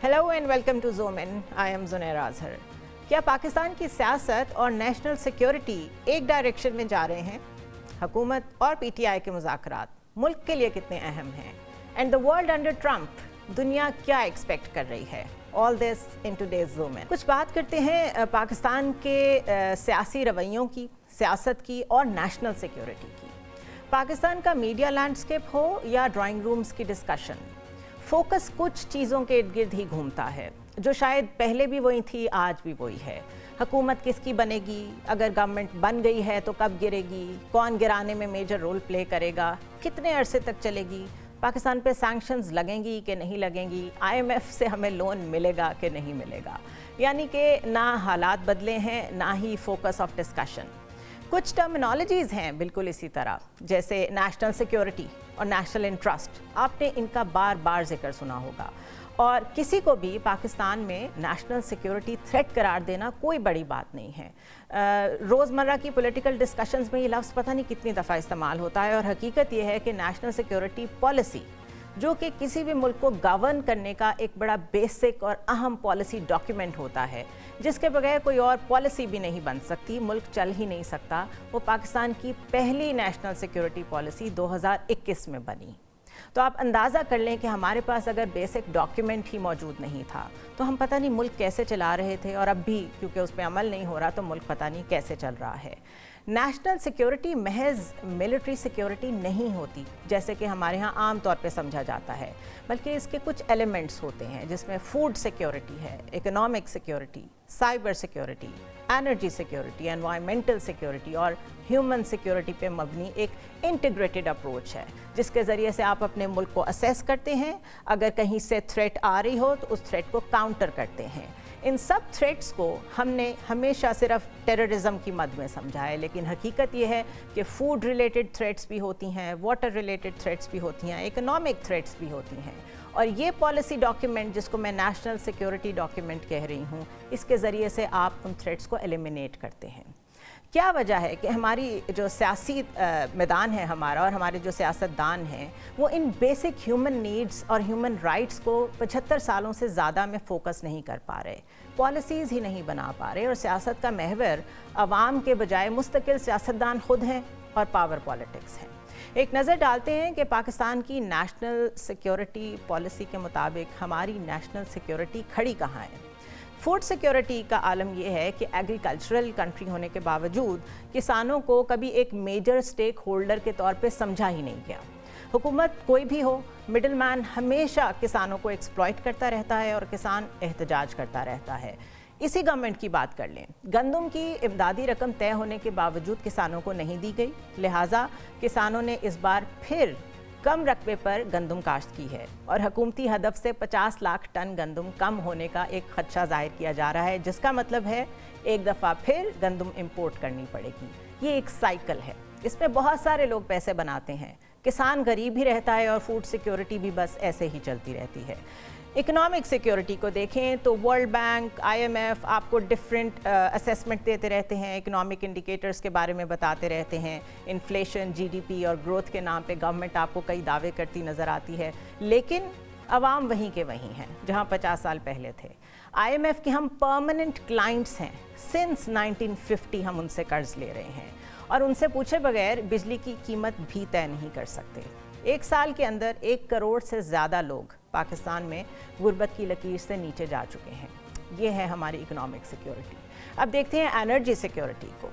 Hello and welcome to Zoom In. I am Zunaira Azhar. क्या पाकिस्तान की सियासत और नेशनल सिक्योरिटी एक डायरेक्शन में जा रहे हैं? हुकूमत और पीटीआई के मुज़ाकरात मुल्क के लिए कितने अहम हैं? And the world under Trump, दुनिया क्या एक्सपेक्ट कर रही है? All this in today's zoom in. कुछ बात करते हैं पाकिस्तान के सियासी रवैयों की, सियासत की और नेशनल सिक्योरिटी की। पाकिस्तान का मीडिया लैंडस्केप हो या ड्राइंग रूम्स की डिस्कशन, फोकस कुछ चीज़ों के इर्द गिर्द ही घूमता है जो शायद पहले भी वही थी, आज भी वही है। हुकूमत किसकी बनेगी, अगर गवर्नमेंट बन गई है तो कब गिरेगी, कौन गिराने में मेजर रोल प्ले करेगा, कितने अरसे तक चलेगी, पाकिस्तान पे सैंक्शंस लगेंगी कि नहीं लगेंगी, आईएमएफ से हमें लोन मिलेगा कि नहीं मिलेगा। यानी कि ना हालात बदले हैं, ना ही फोकस ऑफ डिस्कशन। कुछ टर्मिनोलॉजीज़ हैं बिल्कुल इसी तरह, जैसे नेशनल सिक्योरिटी और नेशनल इंटरेस्ट। आपने इनका बार बार जिक्र सुना होगा, और किसी को भी पाकिस्तान में नेशनल सिक्योरिटी थ्रेट करार देना कोई बड़ी बात नहीं है। रोज़मर्रा की पॉलिटिकल डिस्कशंस में ये लफ्ज़ पता नहीं कितनी दफ़ा इस्तेमाल होता है, और हकीकत ये है कि नेशनल सिक्योरिटी पॉलिसी, जो कि किसी भी मुल्क को गवर्न करने का एक बड़ा बेसिक और अहम पॉलिसी डॉक्यूमेंट होता है, जिसके बगैर कोई और पॉलिसी भी नहीं बन सकती, मुल्क चल ही नहीं सकता, वो पाकिस्तान की पहली नेशनल सिक्योरिटी पॉलिसी 2021 में बनी। तो आप अंदाज़ा कर लें कि हमारे पास अगर बेसिक डॉक्यूमेंट ही मौजूद नहीं था तो हम पता नहीं मुल्क कैसे चला रहे थे, और अब भी क्योंकि उस पर अमल नहीं हो रहा तो मुल्क पता नहीं कैसे चल रहा है। नेशनल सिक्योरिटी महज मिलिट्री सिक्योरिटी नहीं होती जैसे कि हमारे यहाँ आम तौर पे समझा जाता है, बल्कि इसके कुछ एलिमेंट्स होते हैं जिसमें फूड सिक्योरिटी है, economic security, cyber security, energy security, environmental security और ह्यूमन सिक्योरिटी पे मबनी एक इंटीग्रेटेड अप्रोच है, जिसके ज़रिए से आप अपने मुल्क को असेस करते हैं, अगर कहीं से थ्रेट आ रही हो तो उस थ्रेट को काउंटर करते हैं। इन सब थ्रेट्स को हमने हमेशा सिर्फ टेररिज्म की मद में समझा है, लेकिन हकीकत ये है कि फूड रिलेटेड थ्रेट्स भी होती हैं, वाटर रिलेटेड थ्रेट्स भी होती हैं, इकोनॉमिक थ्रेट्स भी होती हैं। और ये पॉलिसी डॉक्यूमेंट, जिसको मैं नेशनल सिक्योरिटी डॉक्यूमेंट कह रही हूँ, इसके ज़रिए से आप उन थ्रेट्स को एलिमिनेट करते हैं। क्या वजह है कि हमारी जो सियासी मैदान है हमारा, और हमारे जो सियासतदान हैं, वो इन बेसिक ह्यूमन नीड्स और ह्यूमन राइट्स को 75 सालों से ज़्यादा में फ़ोकस नहीं कर पा रहे, पॉलिसीज़ ही नहीं बना पा रहे, और सियासत का महवर अवाम के बजाय मुस्तकिल सियासतदान खुद हैं और पावर पॉलिटिक्स हैं। एक नज़र डालते हैं कि पाकिस्तान की नेशनल सिक्योरिटी पॉलिसी के मुताबिक हमारी नेशनल सिक्योरिटी खड़ी कहाँ है। फूड सिक्योरिटी का आलम यह है कि एग्रीकल्चरल कंट्री होने के बावजूद किसानों को कभी एक मेजर स्टेक होल्डर के तौर पे समझा ही नहीं गया। हुकूमत कोई भी हो, मिडिल मैन हमेशा किसानों को एक्सप्लॉइट करता रहता है और किसान एहतजाज करता रहता है। इसी गवर्नमेंट की बात कर लें, गंदम की इमदादी रकम तय होने के बावजूद किसानों को नहीं दी गई, लिहाजा किसानों ने इस बार फिर कम रकबे पर गंदम काश्त की है, और हुकूमती हदफ से 50 लाख टन गंदम कम होने का एक खदशा जाहिर किया जा रहा है, जिसका मतलब है एक दफ़ा फिर गंदम इंपोर्ट करनी पड़ेगी। ये एक साइकिल है, इसमें बहुत सारे लोग पैसे बनाते हैं, किसान गरीब ही रहता है और फूड सिक्योरिटी भी बस ऐसे ही चलती रहती है। इकोनॉमिक सिक्योरिटी को देखें तो वर्ल्ड बैंक, आईएमएफ आपको डिफरेंट असेसमेंट देते रहते हैं, इकोनॉमिक इंडिकेटर्स के बारे में बताते रहते हैं। इन्फ्लेशन, जीडीपी और ग्रोथ के नाम पे गवर्नमेंट आपको कई दावे करती नज़र आती है, लेकिन अवाम वहीं के वहीं हैं जहां 50 साल पहले थे। आईएमएफ के हम परमानेंट क्लाइंट्स हैं, सिंस 1950 हम उनसे कर्ज ले रहे हैं, और उनसे पूछे बगैर बिजली की कीमत भी तय नहीं कर सकते। एक साल के अंदर 1 करोड़ से ज़्यादा लोग पाकिस्तान में गुर्बत की लकीर से नीचे जा चुके हैं। ये है हमारी इकोनॉमिक सिक्योरिटी। अब देखते हैं एनर्जी सिक्योरिटी को।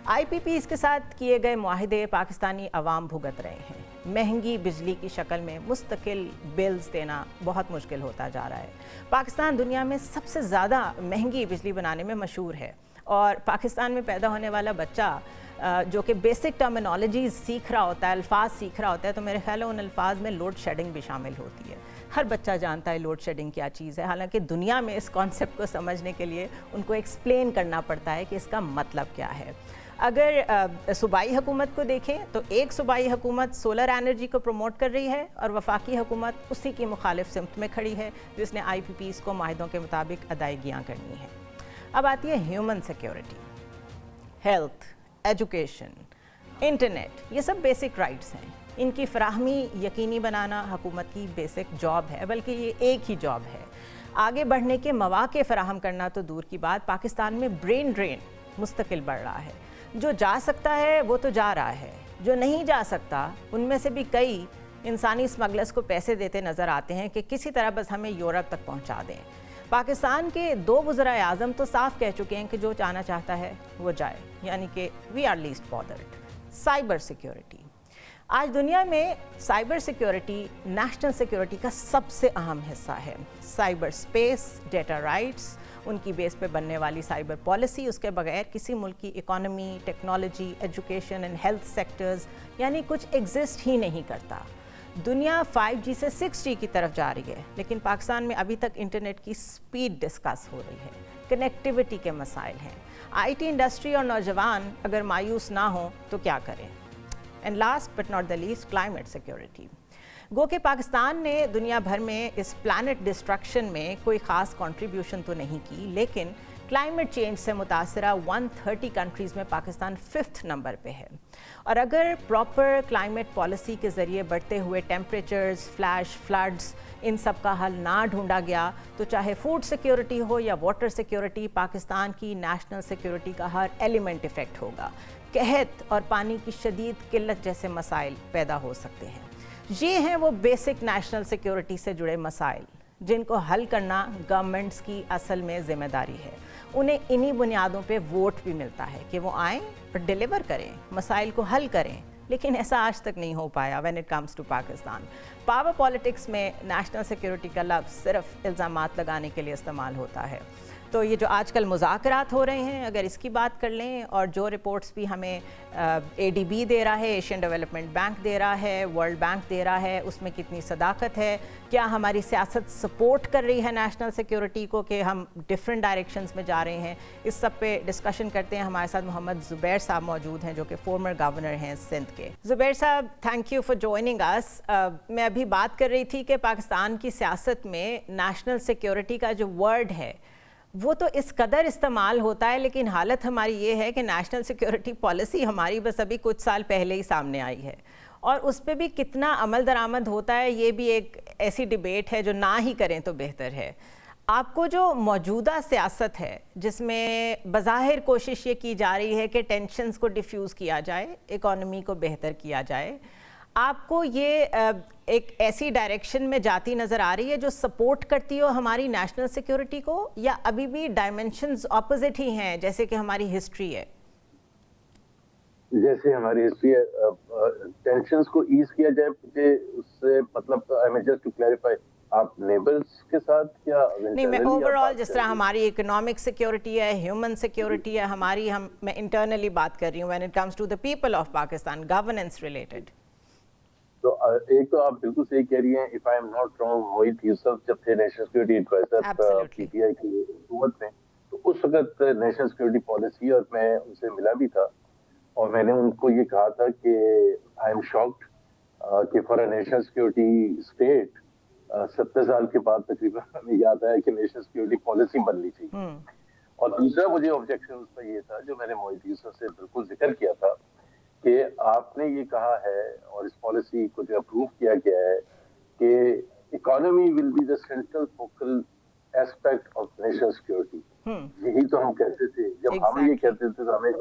आईपीपीज़ के साथ किए गए मुआहिदे पाकिस्तानी अवाम भुगत रहे हैं। महंगी बिजली की शक्ल में मुस्तकिल बिल्स देना बहुत मुश्किल होता जा रहा है। पाकिस्तान दुनिया में सबसे ज़्यादा महंगी बिजली बनाने में मशहूर है, और पाकिस्तान में पैदा होने वाला बच्चा जो कि बेसिक टर्मिनोलॉजीज सीख रहा होता है, अल्फाज सीख रहा होता है, तो मेरे ख्याल है उन अल्फाज में लोड शेडिंग भी शामिल होती है। हर बच्चा जानता है लोड शेडिंग क्या चीज़ है, हालांकि दुनिया में इस कॉन्सेप्ट को समझने के लिए उनको एक्सप्लेन करना पड़ता है कि इसका मतलब क्या है। अगर सूबाई हुकूमत को देखें तो एक सूबाई हुकूमत सोलर एनर्जी को प्रमोट कर रही है, और वफाकी हुकूमत उसी की मुखालिफ सिमत में खड़ी है, जिसने आईपीपीज़ को माहिदों के मुताबिक अदायगियाँ करनी है। अब आती है human security. Health, education, internet, ये सब बेसिक राइट्स हैं। इनकी फराहमी यकीनी बनाना हुकूमत की बेसिक जॉब है, बल्कि ये एक ही जॉब है। آگے بڑھنے کے مواقع فراہم کرنا تو دور کی بات، پاکستان میں برین ڈرین مستقل بڑھ رہا ہے. جو جا سکتا ہے وہ تو جا رہا ہے، جو نہیں جا سکتا ان میں سے بھی کئی انسانی اسمگلرز کو پیسے دیتے نظر آتے ہیں کہ کسی طرح بس ہمیں یورپ تک پہنچا دیں. پاکستان کے 2 وزرائے اعظم تو صاف کہہ چکے ہیں کہ جو جانا چاہتا ہے وہ جائے، یعنی کہ we are least bothered. Cyber security. آج دنیا میں سائبر سیکیورٹی نیشنل سیکیورٹی کا سب سے اہم حصہ ہے. سائبر سپیس، ڈیٹا رائٹس، ان کی بیس پہ بننے والی سائبر پالیسی، اس کے بغیر کسی ملک کی economy, technology, education and health sectors یعنی کچھ ایگزسٹ ہی نہیں کرتا. دنیا 5G سے 6G کی طرف جا رہی ہے، لیکن پاکستان میں ابھی تک انٹرنیٹ کی سپیڈ ڈسکس ہو رہی ہے. کنیکٹیوٹی کے مسائل ہیں. آئی ٹی انڈسٹری اور نوجوان اگر مایوس نہ ہوں تو کیا کریں. And last but not the least, climate security. گو کہ پاکستان نے دنیا بھر میں اس پلانٹ ڈسٹرکشن میں کوئی خاص کنٹریبیوشن تو نہیں کی، لیکن کلائمیٹ چینج سے متاثرہ 130 کنٹریز میں پاکستان 5th نمبر پہ ہے. اور اگر پراپر کلائمیٹ پالیسی کے ذریعے بڑھتے ہوئے ٹیمپریچرز، فلیش فلڈز، ان سب کا حل نہ ڈھونڈا گیا تو چاہے فوڈ سیکیورٹی ہو یا واٹر سیکیورٹی، پاکستان کی نیشنل سیکیورٹی کا ہر ایلیمنٹ افیکٹ ہوگا. قحط اور پانی کی شدید قلت جیسے مسائل پیدا ہو سکتے ہیں. یہ ہیں وہ بیسک نیشنل سیکیورٹی سے جڑے مسائل جن کو حل کرنا گورنمنٹس کی اصل میں ذمہ داری ہے. انہیں انہی بنیادوں پہ ووٹ بھی ملتا ہے کہ وہ آئیں اور ڈیلیور کریں، مسائل کو حل کریں، لیکن ایسا آج تک نہیں ہو پایا when it comes to Pakistan. Power politics میں نیشنل سیکیورٹی کا لفظ صرف الزامات لگانے کے لیے استعمال ہوتا ہے. تو یہ جو آج کل مذاکرات ہو رہے ہیں، اگر اس کی بات کر لیں، اور جو رپورٹس بھی ہمیں ADB دے رہا ہے، ایشین ڈیولپمنٹ بینک دے رہا ہے، ورلڈ بینک دے رہا ہے، اس میں کتنی صداقت ہے؟ کیا ہماری سیاست سپورٹ کر رہی ہے نیشنل سیکیورٹی کو کہ ہم ڈفرینٹ ڈائریکشنز میں جا رہے ہیں؟ اس سب پہ ڈسکشن کرتے ہیں. ہمارے ساتھ محمد زبیر صاحب موجود ہیں جو کہ فارمر گورنر ہیں سندھ کے. زبیر صاحب، تھینک یو فار جوائننگ اس. میں ابھی بات کر رہی تھی کہ پاکستان کی سیاست میں نیشنل سیکیورٹی کا جو ورڈ ہے وہ تو اس قدر استعمال ہوتا ہے، لیکن حالت ہماری یہ ہے کہ نیشنل سیکیورٹی پالیسی ہماری بس ابھی کچھ سال پہلے ہی سامنے آئی ہے، اور اس پہ بھی کتنا عمل درآمد ہوتا ہے یہ بھی ایک ایسی ڈیبیٹ ہے جو نہ ہی کریں تو بہتر ہے. آپ کو جو موجودہ سیاست ہے جس میں بظاہر کوشش یہ کی جا رہی ہے کہ ٹینشنز کو ڈیفیوز کیا جائے، اکانومی کو بہتر کیا جائے، آپ کو یہ ایک ایسی ڈائریکشن میں جاتی نظر آ رہی ہے جو سپورٹ کرتی ہو ہماری نیشنل سیکیورٹی کو، یا ابھی بھی ڈائمنشنز اپوزٹ ہی ہیں جیسے کہ ہماری ہسٹری ہے؟ جیسے ہماری ہسٹری ہے، ٹینشنز کو ایز کیا جائے، مجھے اس سے مطلب جسٹ ٹو کلیریفائی، آپ نیبرز کے ساتھ کیا؟ نہیں، میں اوور آل جس طرح ہماری اکنامک سیکیورٹی ہے، ہیومن سیکیورٹی ہے ہماری، میں انٹرنلی بات کر رہی ہوں when it comes to the people of Pakistan, governance related. تو ایک تو آپ بالکل صحیح کہہ رہی ہیں. If I am not wrong, Moeed Yusuf جب تھے نیشنل سیکورٹی ایڈوائزر PTI کی حکومت میں، تو اس وقت نیشنل سیکورٹی پالیسی، اور میں ان سے ملا بھی تھا، اور میں نے ان کو یہ کہا تھا کہ آئی ایم شاکڈ کہ for a national security state 70 سال کے بعد تقریباً ہمیں یاد آیا کہ نیشنل سیکورٹی پالیسی بننی چاہیے. اور دوسرا مجھے آبجیکشن اس پر یہ تھا جو میں نے موہت یوسف سے بالکل ذکر کیا تھا کہ آپ نے یہ کہا ہے اور اس پالیسی کو جو اپروو کیا گیا ہے کہ economy will be the central focal aspect of national security. یہی تو ہم کہتے تھے جب ہم یہ کہتے تھے تو ہمیں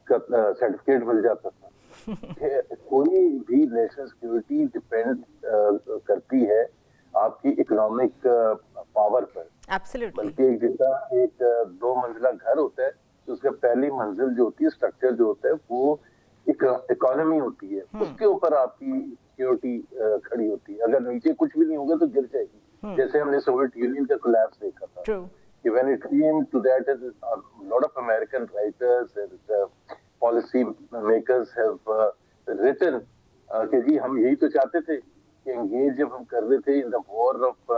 سرٹیفکیٹ مل جاتا تھا کہ کوئی بھی نیشنل سیکورٹی ڈپینڈ کرتی ہے آپ کی اکنامک پاور پر. بلکہ ایک جیسا ایک 2 منزلہ گھر ہوتا ہے تو اس کا پہلی منزل جو ہوتی ہے، اسٹرکچر جو ہوتا ہے، وہ اکانومی ہوتی ہے، اس کے اوپر آپ کی سیکورٹی کھڑی ہوتی ہے. اگر نیچے کچھ بھی نہیں ہوگا تو گر جائے گی. جیسے ہم نے سوویت یونین کا کولیپس دیکھا تھا کہ when it came to that, a lot of American writers and policy makers have written کہ جی ہم یہی تو چاہتے تھے کہ انگیج جب ہم کر رہے تھے in the war of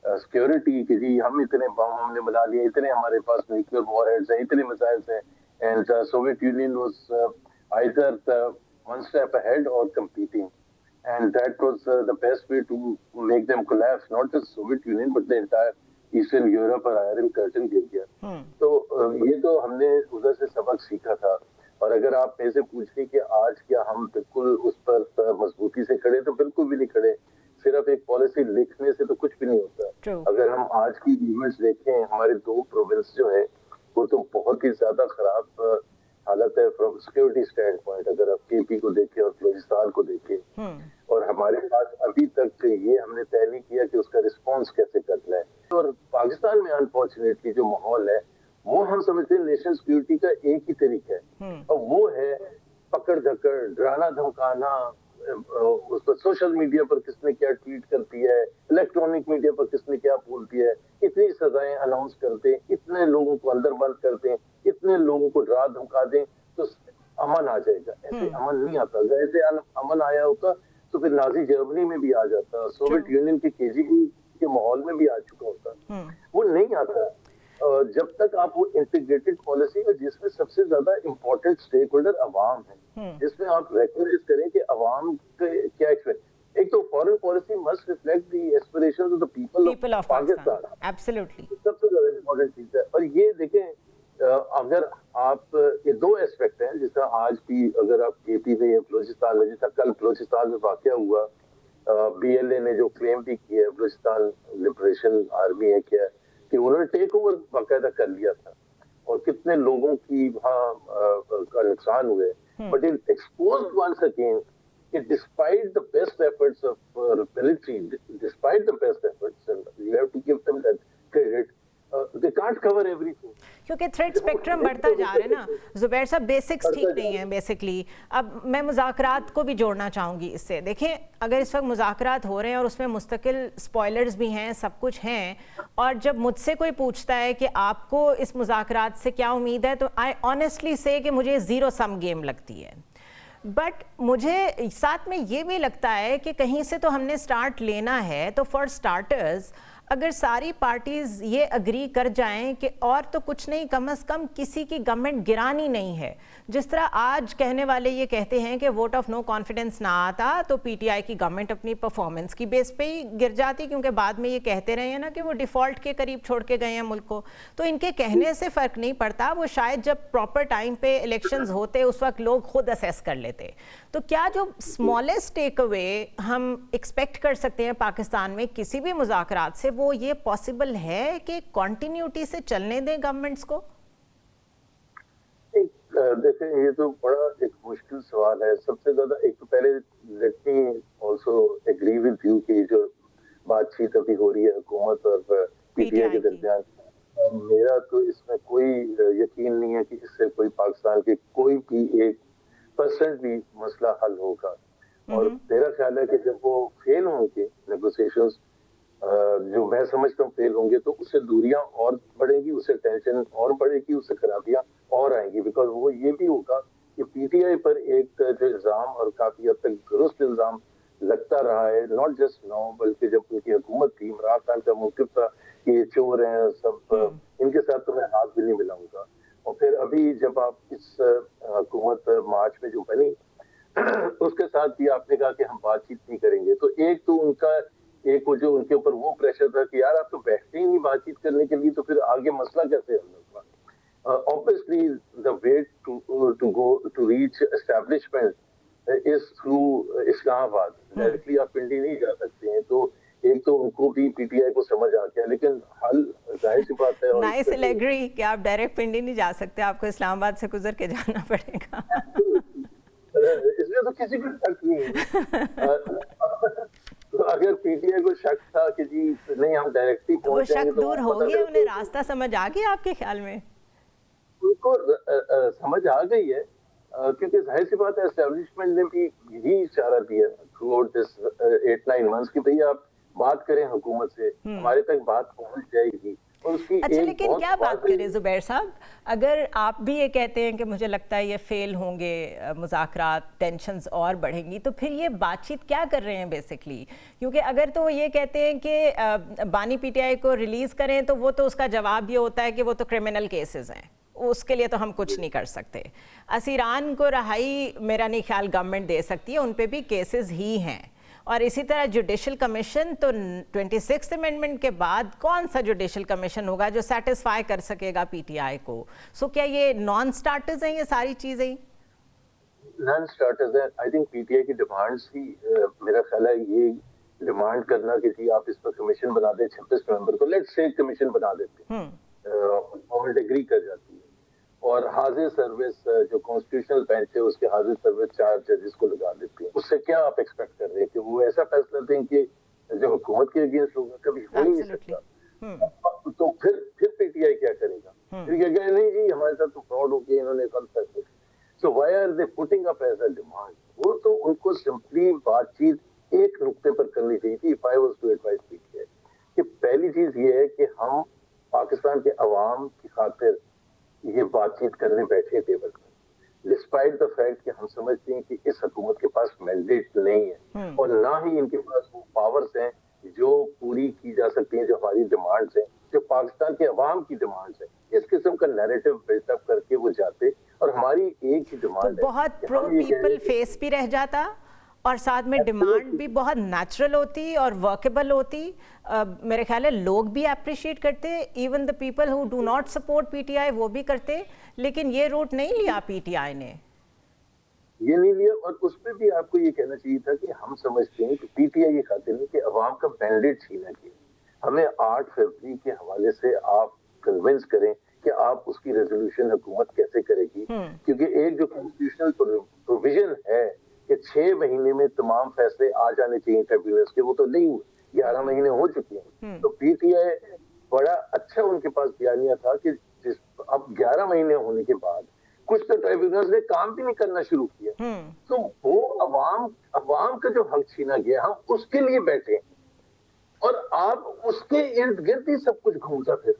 security, کہ جی ہم اتنے بم ہم نے بنا لیے، اتنے ہمارے پاس نیوکلیئر وار ہیڈز ہیں، اتنے میزائلز ہیں، and Soviet union was either one step ahead or competing, and that was the best way to make them collapse, not just Soviet Union but the entire Eastern Europe اور Iron Curtain گر گیا. تو یہ تو ہم نے ادھر سے سبق سیکھا تھا. اور اگر آپ میرے سے پوچھیں کہ آج کیا ہم بالکل اس پر مضبوطی سے کھڑے، تو بالکل بھی نہیں کھڑے. सिर्फ एक पॉलिसी लिखने से तो कुछ भी नहीं होता। अगर हम आज की इवेंट्स देखें, हमारे 2 प्रोविंस जो है वो तो बहुत ही ज्यादा खराब हालत है फ्रॉम सिक्योरिटी स्टैंड पॉइंट। अगर आप केपी को देखें और बलूचिस्तान को देखें, और हमारे पास अभी तक ये हमने तय नहीं किया कि उसका रिस्पॉन्स कैसे करना है। और पाकिस्तान में अनफॉर्चुनेटली जो माहौल है वो हम समझते हैं नेशनल सिक्योरिटी का एक ही तरीका है, और वो है पकड़ धकड़, डराना धमकाना। उस पर सोशल मीडिया पर किसने क्या ट्वीट करती है, इलेक्ट्रॉनिक मीडिया पर किसने क्या बोलती है, इतनी सजाएं अनाउंस करते हैं, इतने लोगों को अंदर बंद करते हैं, इतने लोगों को डरा धमका दें तो अमन आ जाएगा। ऐसे अमन नहीं आता। अगर ऐसे अमन आया होता तो फिर नाजी जर्मनी में भी आ जाता, सोवियत यूनियन के केजीबी के माहौल में भी आ चुका होता। वो नहीं आता जब तक आप वो इंटीग्रेटेड पॉलिसी में, जिसमें सबसे ज्यादा इम्पोर्टेंट स्टेक होल्डर अवाम है, जिसमें आप रिकॉग्नाइज करें कि अवाम के क्या एक्सपेक्ट। एक तो foreign policy must reflect the aspirations of the people of Pakistan. Absolutely सबसे ज्यादा इम्पोर्टेंट चीज है। और ये देखें, अगर आप ये 2 एस्पेक्ट हैं, जिसका आज भी अगर आप केपी में या बलूचिस्तान में, जैसा कल बलूचिस्तान में वाकया हुआ, BLA ने जो क्लेम भी किया है, बलूचिस्तान लिबरेशन आर्मी है क्या, कि उन्होंने टेक ओवर बाकायदा कर लिया था और कितने लोगों की वहाँ का नुकसान हुए। But it exposed once again कि despite the best efforts of military, despite the best efforts, and you have to give them that credit, they can't cover everything. क्योंकि थ्रेट स्पेक्ट्रम बढ़ता जा रहा है ना जुबैर साहब, बेसिक्स ठीक नहीं है बेसिकली। अब मैं मुज़ाकरात को भी जोड़ना चाहूँगी इससे। देखें, अगर इस वक्त मुज़ाकरात हो रहे हैं और उसमें मुस्तकिल स्पॉयलर्स भी हैं, सब कुछ हैं, और जब मुझसे कोई पूछता है कि आपको इस मुज़ाकरात से क्या उम्मीद है, तो आई ऑनेस्टली से कि मुझे ज़ीरो सम गेम लगती है। बट मुझे साथ में ये भी लगता है कि कहीं से तो हमने स्टार्ट लेना है। तो फॉर स्टार्टर्स अगर सारी पार्टीज़ ये अग्री कर जाएं कि और तो कुछ नहीं, कम से कम किसी की गवर्नमेंट गिरानी नहीं है। जिस तरह आज कहने वाले ये कहते हैं कि वोट ऑफ नो कॉन्फिडेंस ना आता तो पीटीआई की गवर्नमेंट अपनी परफॉर्मेंस की बेस पे ही गिर जाती, क्योंकि बाद में ये कहते रहे हैं ना कि वो डिफ़ॉल्ट के करीब छोड़ के गए हैं मुल्क को। तो इनके कहने से फ़र्क नहीं पड़ता, वो शायद जब प्रॉपर टाइम पे इलेक्शंस होते उस वक्त लोग खुद असेस कर लेते। तो क्या जो स्मॉलेस्ट टेक अवे हम एक्सपेक्ट कर सकते हैं पाकिस्तान में किसी भी मुज़ाकरात से, वो ये पॉसिबल है कि कॉन्टिन्यूटी से चलने दें गवर्नमेंट्स को? देखें, ये तो बड़ा एक मुश्किल सवाल है। सबसे ज्यादा एक तो पहले let me also agree with you कि जो बातचीत अभी हो रही है हुकूमत और पीटीआई के दरमियान, मेरा तो इसमें कोई यकीन नहीं है कि इससे कोई पाकिस्तान के कोई भी 1% भी मसला हल होगा। और मेरा ख्याल है कि जब वो फेल होंगे नेगोशिएशंस, जो मैं समझता हूँ फेल होंगे, तो उससे दूरियां और बढ़ेंगी, उससे टेंशन और बढ़ेगी, उससे खराबियां और आएंगी। बिकॉज वो ये भी होगा कि पीटीआई पर एक जो इल्जाम और काफी हद तक दुरुस्त इल्जाम लगता रहा है, नॉट जस्ट नाउ, बल्कि जब उनकी हुकूमत थी, इमरान खान का मौक़िफ़ था कि ये चोर हैं सब, इनके साथ तो मैं हाथ भी नहीं मिलाऊंगा। और फिर अभी जब आप इस हुकूमत मार्च में जो बनी उसके साथ भी आपने कहा कि हम बातचीत नहीं करेंगे, तो एक तो उनका एक वो जो उनके ऊपर वो प्रेशर था कि यार आप तो बैठते ही नहीं बातचीत करने के लिए, तो फिर आगे मसला कैसे हल होगा। Obviously the way to go to reach establishment is through Islamabad. Directly आप पिंडी नहीं जा सकते हैं। तो एक तो उनको भी पीटीआई को समझ आ गया, लेकिन हल जाहिर सी बात है। नाइस एग्री कि आप डायरेक्ट पिंडी नहीं जा सकते, आपको इस्लामाबाद से गुजर के जाना पड़ेगा। इसमें तो किसी को शक नहीं है। तो अगर पीटीआई को शक था कि जी नहीं हम डायरेक्टली पहुंच जाएंगे, वो शक दूर हो गया, उन्हें रास्ता समझ आ गया आपके ख्याल में? उनको समझ आ गई है, क्योंकि जाहिर सी बात है एस्टेब्लिशमेंट ने भी यही इशारा दिया थ्रू आउट दिस 8-9 मंथ्स कि भैया आप बात करें हुकूमत से, हमारे तक बात पहुंच जाएगी। अच्छा, लेकिन क्या बात करें जुबैर साहब, अगर आप भी ये कहते हैं कि मुझे लगता है ये फेल होंगे मुज़ाकरात, टेंशन्स और बढ़ेंगी, तो फिर ये बातचीत क्या कर रहे हैं बेसिकली? क्योंकि अगर तो वो ये कहते हैं कि बानी पीटीआई को रिलीज़ करें, तो वो तो उसका जवाब ये होता है कि वो तो क्रिमिनल केसेस हैं, उसके लिए तो हम कुछ नहीं कर सकते। असीरान को रहाई मेरा नहीं ख्याल गवर्नमेंट दे सकती है, उन पे भी केसेस ही हैं। और इसी तरह जुडिशल कमीशन, तो 26th अमेंडमेंट के बाद कौन सा जुडिशल कमीशन होगा जो सेटिस्फाई कर सकेगा पीटीआई को? सो क्या ये नॉन स्टार्टर्स हैं ये सारी चीज़ें? नॉन स्टार्टर्स हैं। आई थिंक पीटीआई की डिमांड्स ही मेरा ख्याल है ये डिमांड करना कि जी आप इस पर कमीशन बना दें 26 नवंबर को, लेट्स से कमीशन बना देते हैं, गवर्नमेंट एग्री कर जाती है और हाजिर सर्विस जो कॉन्स्टिट्यूशनल बेंच है उसके हाजिर सर्विस 4 जजेस को लगा देती है, उससे क्या आप एक्सपेक्ट कर रहे हैं कि वो ऐसा फैसला दें कि जो हुकूमत के अगेंस्ट होगा? कभी हो ही नहीं सकता। तो फिर पीटीआई क्या करेगा? फिर क्या कहेगा नहीं जी हमारे साथ तो फ्रॉड हो गया, इन्होंने गलत फैसले। So why are they putting up as a demand? वो तो उनको सिंपली बातचीत एक नुक्ते पर करनी चाहिए थी। If I was to advice PTI कि पहली चीज ये है कि हम पाकिस्तान के अवाम की खातिर ये बातचीत करने बैठे टेबल पर, डिस्पाइट द फैक्ट कि हम समझते हैं कि इस हुकूमत के पास मैंडेट नहीं है और ना ही इनके पास वो पावर्स हैं जो पूरी की जा सकती हैं, जो हमारी डिमांड्स हैं, जो पाकिस्तान के अवाम की डिमांड्स हैं। इस किस्म का नैरेटिव बिल्टअप करके वो जाते और हमारी एक ही डिमांड तो बहुत प्रो पीपल फेस भी रह जाता और साथ में डिमांड भी बहुत नेचुरल होती और वर्केबल होती। मेरे ख्याल है लोग भी अप्रिशिएट करते, even the people who do not support PTI वो भी करते, लेकिन ये रूट नहीं लिया पीटीआई ने, ये नहीं लिया। और उस पर भी आपको ये कहना चाहिए था कि हम समझते हैं कि पीटीआई ये खाते नहीं कि अवाम का मैंडेट छीना गया। हमें 8 फरवरी के हवाले से आप कन्विंस करें कि आप उसकी रेजोल्यूशन हुकूमत कैसे करेगी, क्योंकि एक जो कॉन्स्टिट्यूशनल प्रोविजन है कि 6 महीने में तमाम फैसले आ जाने चाहिए ट्रिब्यूनल्स के, वो तो नहीं हुए, 11 महीने हो चुके हैं। तो पीटीआई बड़ा अच्छा उनके पास बयानिया था कि अब 11 महीने होने के बाद कुछ तो ट्रिब्यूनल्स ने काम भी नहीं करना शुरू किया, तो वो अवाम का जो हक छीना गया हम उसके लिए बैठे और आप उसके इर्द गिर्द ही सब कुछ घूमता फिर,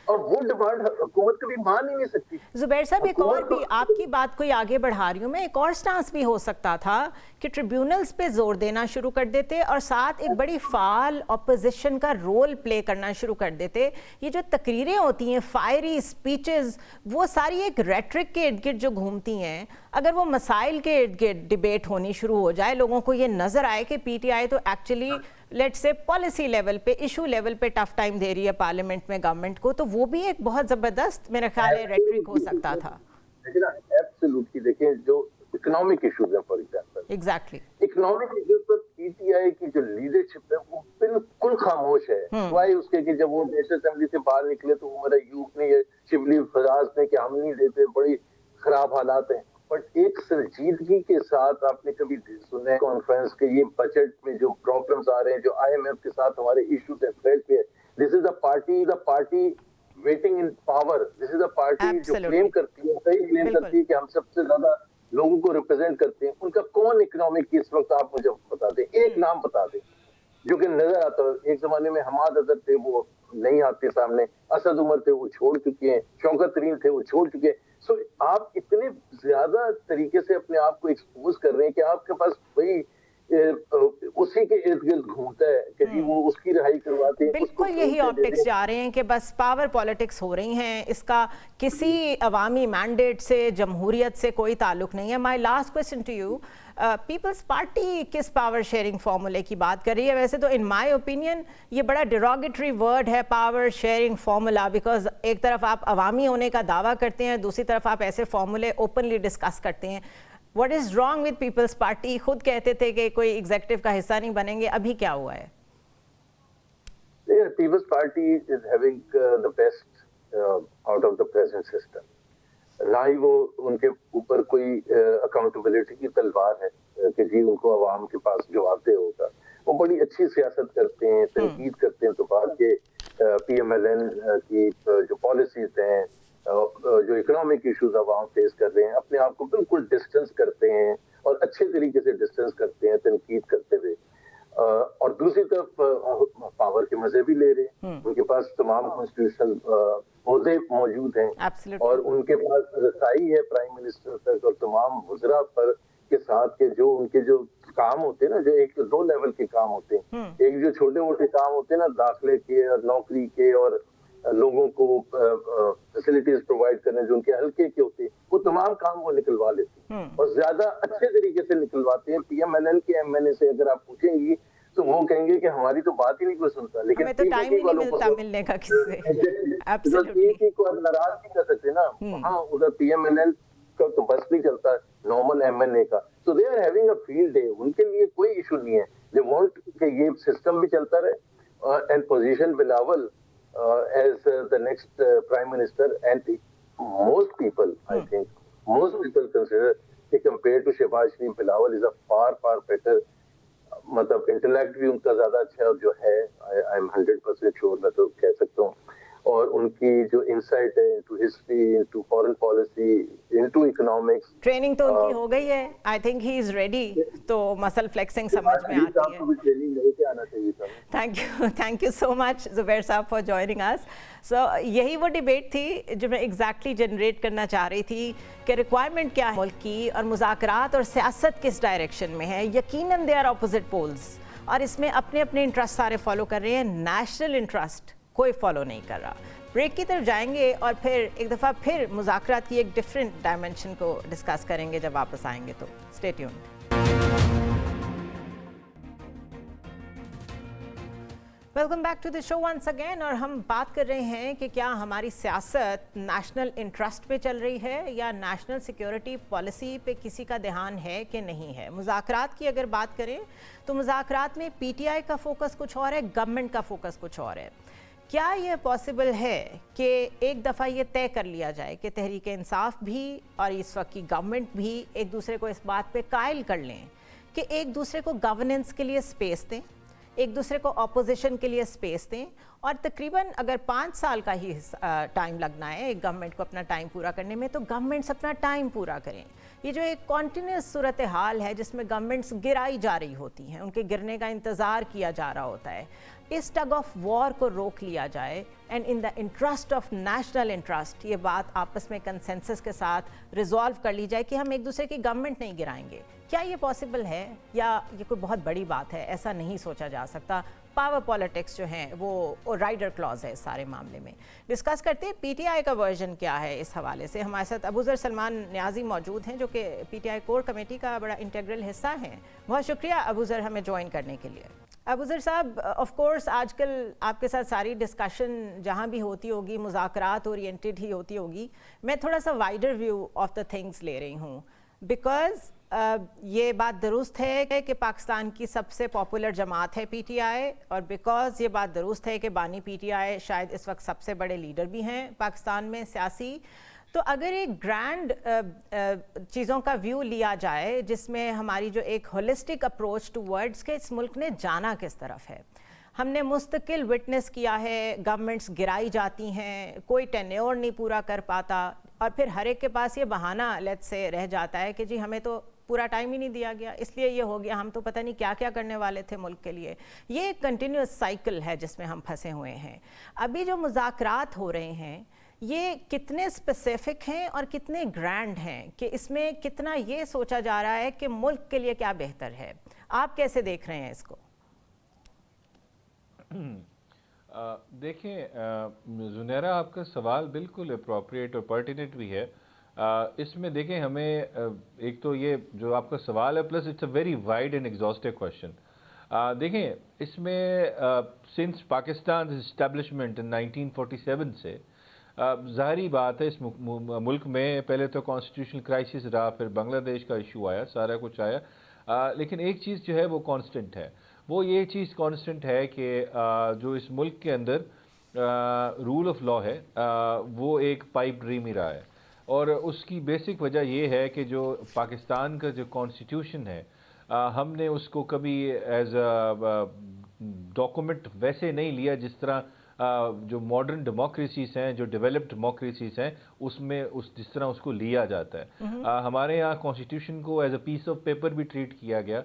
और वो डिमांड हुकूमत कभी मान ही नहीं सकती। जुबैर साहब एक और भी आपकी बात को आगे बढ़ा रही हूँ मैं, एक और स्टांस भी हो सकता था कि ट्रिब्यूनल्स पे जोर देना शुरू कर देते और साथ एक बड़ी फाल ऑपोजिशन का रोल प्ले करना शुरू कर देते। ये जो तकरीरें होती हैं, फायरी स्पीचेस, वो सारी एक रेट्रिक के इर्द गिर्द जो घूमती हैं, अगर वो मसाइल के इर्द गिर्द डिबेट होनी शुरू हो जाए, लोगों को ये नजर आए कि पीटीआई तो actually let's say policy level पे, इशू लेवल पे टफ टाइम दे रही है पार्लियामेंट में गवर्नमेंट को, तो वो भी एक बहुत जबरदस्त मेरे ख्याल है रेट्रिक हो सकता था। एब्सोल्युटली देखें जो इकोनॉमिक इश्यूज हैं, for example exactly economic issues पर पीटीआई की जो लीडरशिप है वो बिल्कुल खामोश है। वाई उसके कि जब वो नेशनल असेंबली से बाहर निकले तो वो मेरा यूथ ने, ये शिबली फराज ने कि हम नहीं देते, बड़ी खराब हालात हैं, बट एक संजीदगी के साथ आपने कभी सुने कॉन्फ्रेंस के ये बजट में जो प्रॉब्लम्स आ रहे हैं, जो आईएमएफ के साथ हमारे इश्यूज हैं, थ्रेट पे, this is the party waiting in power, this is the party जो क्लेम करती है, सही क्लेम करती है कि हम सबसे ज्यादा लोगों को रिप्रेजेंट करते हैं। उनका कौन इकोनॉमिक की इस वक्त आप मुझे बता दें, एक नाम बता दें जो कि नजर आता है। एक जमाने में हमाद अजहर थे, वो नहीं आते सामने, असद उमर थे, वो छोड़ चुके हैं, शौकत तरीन थे, वो छोड़ चुके हैं। सो आप इतने ज्यादा तरीके से अपने आप को एक्सपोज कर रहे हैं कि आपके पास वही उसी के इर्द गिर्द घूमता है कि जी वो उसकी रिहाई करवाते हैं। बिल्कुल यही ऑप्टिक्स जा रहे हैं कि बस पावर पॉलिटिक्स हो रही हैं, इसका किसी अवामी मैंडेट से, जमहूरियत से कोई ताल्लुक नहीं है। My last question to you, Peoples Party किस पावर शेयरिंग फॉर्मूले की बात कर रही है? वैसे तो इन माय ओपिनियन ये बड़ा डिरोगेटरी वर्ड है पावर शेयरिंग फॉर्मूला, बिकॉज एक तरफ आप अवामी होने का दावा करते हैं, दूसरी तरफ आप ऐसे फॉर्मूले ओपनली डिस्कस करते हैं। What is wrong with People's Party? खुद कहते थे कि कोई एग्जीक्यूटिव का हिस्सा नहीं बनेंगे, अभी क्या हुआ है? People's Party is having the best out of the present system. ना ही वो उनके ऊपर कोई अकाउंटेबिलिटी की तलवार है कि जी उनको अवाम के पास जवाबदेह होगा। वो बड़ी अच्छी सियासत करते हैं, तनकीद करते हैं, तो बाद के PMLN की जो पॉलिसीज हैं, जो इकोनॉमिक इश्यूज अवाम फेस कर रहे हैं, अपने आप को बिल्कुल डिस्टेंस करते हैं और अच्छे तरीके से डिस्टेंस करते हैं तनकीद करते हुए। और दूसरी तरफ पावर के मजे भी ले रहे हैं, उनके पास तमाम कॉन्स्टिट्यूशनल ओहदे मौजूद हैं और उनके पास रसाई है प्राइम मिनिस्टर तक और तमाम वज़रा पर के साथ के जो उनके जो काम होते हैं ना, जो 1-2 लेवल के काम होते हैं, एक जो छोटे मोटे काम होते हैं ना, दाखिले के और नौकरी के और लोगों को फैसिलिटीज प्रोवाइड करने जो उनके हल्के के होते हैं, वो तमाम काम वो निकलवा लेते हैं और ज्यादा अच्छे तरीके से निकलवाते हैं। PMLN के MNA से अगर आप पूछेंगी तो वो कहेंगे कि हमारी तो बात ही नहीं कोई सुनता, लेकिन तो टाइम ही नहीं मिलता मिलने का किससे। एब्सोल्युटली को आप नाराज नहीं कर सकते ना। हाँ, उधर PMLN का तो बस नहीं चलता नॉर्मल MNA का, So they are having a field day. उनके लिए कोई issue नहीं है. They want कि ये system भी चलता रहे and position Bilawal as the next Prime Minister. And most people, I think, most people consider कि compared to Shehbaz Sharif, Bilawal is a far better. मतलब इंटेलेक्ट भी उनका ज्यादा अच्छा है, और जो है आई एम 100% श्योर, मैं तो कह सकता हूँ. और उनकी जो इंसाइट है into history, into foreign policy, into economics, training तो उनकी हो गई है. I think he is ready. तो मसल फ्लेक्सिंग समझ में आती है. ट्रेनिंग लेके आना चाहिए था. Thank you so much Zubair साहब फॉर जॉइनिंग अस. सो यही वो डिबेट थी जो मैं एग्जैक्टली जनरेट करना चाह रही थी कि रिक्वायरमेंट क्या है मुल्क की, और मुज़ाकरात और सियासत किस डायरेक्शन में है. यकीनन दे आर ऑपोजिट पोल्स, और इसमें अपने अपने इंटरेस्ट सारे फॉलो कर रहे हैं. नेशनल इंटरेस्ट कोई फॉलो नहीं कर रहा. ब्रेक की तरफ जाएंगे और फिर एक दफ़ा फिर मुज़ाकरात की एक डिफरेंट डायमेंशन को डिस्कस करेंगे जब वापस आएंगे. तो stay tuned. Welcome back to the show once again. और हम बात कर रहे हैं कि क्या हमारी सियासत नेशनल इंटरेस्ट पे चल रही है या नेशनल सिक्योरिटी पॉलिसी पे किसी का ध्यान है कि नहीं है. मुज़ाकरात की अगर बात करें तो मुज़ाकरात में पीटीआई का फोकस कुछ और है, गवर्नमेंट का फोकस कुछ और है. क्या ये पॉसिबल है कि एक दफ़ा ये तय कर लिया जाए कि तहरीक इंसाफ भी और इस वक्त की गवर्नमेंट भी एक दूसरे को इस बात पे कायल कर लें कि एक दूसरे को गवर्नेंस के लिए स्पेस दें, एक दूसरे को ऑपोजिशन के लिए स्पेस दें, और तकरीबन अगर 5 साल का ही टाइम लगना है एक गवर्नमेंट को अपना टाइम पूरा करने में, तो गवर्नमेंट्स अपना टाइम पूरा करें. ये जो एक कॉन्टीन्यूस सूरत हाल है जिसमें गवर्नमेंट्स गिराई जा रही होती हैं, उनके गिरने का इंतज़ार किया जा रहा होता है, इस टग ऑफ वॉर को रोक लिया जाए and in the interest of national interest ये बात आपस में कंसेंसस के साथ रिजॉल्व कर ली जाए कि हम एक दूसरे की गवर्नमेंट नहीं गिराएंगे. क्या ये पॉसिबल है या ये कोई बहुत बड़ी बात है? ऐसा नहीं सोचा जा सकता. पावर पॉलिटिक्स जो हैं वो राइडर क्लॉज है इस सारे मामले में. डिस्कस करते हैं पीटीआई का वर्जन क्या है इस हवाले से. हमारे साथ अबूज़र सलमान न्याजी मौजूद हैं जो कि पीटीआई कोर कमेटी का बड़ा इंटीग्रल हिस्सा हैं. बहुत शुक्रिया अबूज़र हमें ज्वाइन करने के लिए. अबूज़र साहब, ऑफ कोर्स आजकल आपके साथ सारी डिस्कशन जहाँ भी होती होगी मुज़ाकरात ओरिएंटेड ही होती होगी. मैं थोड़ा सा wider view of the things ले रही हूँ, बिकॉज़ ये बात दुरुस्त है कि पाकिस्तान की सबसे पॉपुलर जमात है पीटीआई, और बिकॉज़ ये बात दुरुस्त है कि बानी पीटीआई शायद इस वक्त सबसे बड़े लीडर भी हैं पाकिस्तान में सियासी. तो अगर एक ग्रैंड चीज़ों का व्यू लिया जाए जिसमें हमारी जो एक होलिस्टिक अप्रोच टूवर्ड्स के इस मुल्क ने जाना किस तरफ है, हमने मुस्तकिल विटनेस किया है गवर्नमेंट्स गिराई जाती हैं, कोई टेन्योर नहीं पूरा कर पाता, और फिर हर एक के पास ये बहाना लेट्स से रह जाता है कि जी हमें तो पूरा टाइम ही नहीं दिया गया, इसलिए ये हो गया, हम तो पता नहीं क्या क्या करने वाले थे मुल्क के लिए. ये एक कंटिन्यूस साइकिल है जिसमें हम फंसे हुए हैं. अभी जो मुज़ाकरात हो रहे हैं ये कितने स्पेसिफिक हैं और कितने ग्रैंड हैं कि इसमें कितना ये सोचा जा रहा है कि मुल्क के लिए क्या बेहतर है? आप कैसे देख रहे हैं इसको? देखें जुनैरा, आपका सवाल बिल्कुल अप्रोप्रिएट और पर्टिनेंट भी है. इसमें देखें हमें एक तो ये जो आपका सवाल है, plus it's a very wide and exhaustive question. देखें इसमें सिंस पाकिस्तान इस्टेब्लिशमेंट इन 1947 से ज़ाहिरी बात है इस मुल्क में पहले तो कॉन्स्टिट्यूशनल क्राइसिस रहा, फिर बांग्लादेश का इशू आया, सारा कुछ आया, लेकिन एक चीज़ जो है वो कांस्टेंट है. वो ये चीज़ कांस्टेंट है कि जो इस मुल्क के अंदर रूल ऑफ लॉ है वो एक पाइप ड्रीम ही रहा है. और उसकी बेसिक वजह ये है कि जो पाकिस्तान का जो कॉन्स्टिट्यूशन है हमने उसको कभी एज अ डॉक्यूमेंट वैसे नहीं लिया जिस तरह जो मॉडर्न डेमोक्रेसीज हैं, जो डेवलप्ड डेमोक्रेसीज हैं, उसमें जिस तरह उसको लिया जाता है. हमारे यहाँ कॉन्स्टिट्यूशन को as a piece of paper भी ट्रीट किया गया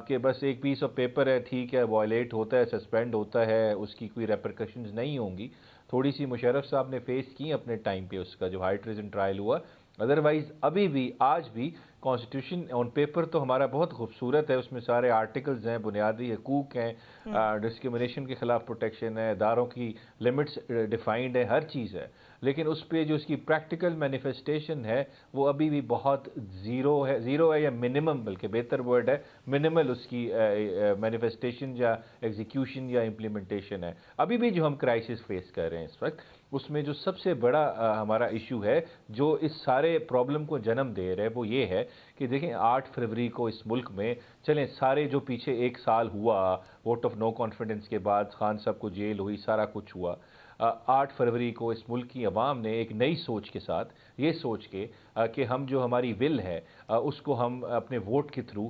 कि बस एक पीस ऑफ पेपर है, ठीक है, वायलेट होता है, सस्पेंड होता है, उसकी कोई रेपरकशंस नहीं होंगी. थोड़ी सी मुशर्रफ साहब ने फेस की अपने टाइम पे उसका जो हाई ट्रेजन ट्रायल हुआ. अदरवाइज़ अभी भी आज भी कॉन्स्टिट्यूशन ऑन पेपर तो हमारा बहुत खूबसूरत है, उसमें सारे आर्टिकल्स हैं, बुनियादी हकूक़ हैं, डिस्क्रिमिनेशन के ख़िलाफ़ प्रोटेक्शन है, इदारों की लिमिट्स डिफाइंड है, हर चीज़ है. लेकिन उस पर जो उसकी प्रैक्टिकल मैनिफेस्टेशन है वो अभी भी बहुत ज़ीरो है या मिनिमम, बल्कि बेहतर वर्ड है मिनिमल, उसकी मैनिफेस्टेशन या एग्जीक्यूशन या इम्प्लीमेंटेशन है. अभी भी जो हम क्राइसिस फेस कर रहे हैं इस वक्त, उसमें जो सबसे बड़ा हमारा इशू है जो इस सारे प्रॉब्लम को जन्म दे रहा है वो ये है کہ دیکھیں 8 فروری کو اس ملک میں چلیں سارے جو پیچھے 1 سال ہوا ووٹ آف نو کانفیڈنس کے بعد خان صاحب کو جیل ہوئی سارا کچھ ہوا، 8 فروری کو اس ملک کی عوام نے ایک نئی سوچ کے ساتھ یہ سوچ کے کہ ہم جو ہماری ول ہے اس کو ہم اپنے ووٹ کے تھرو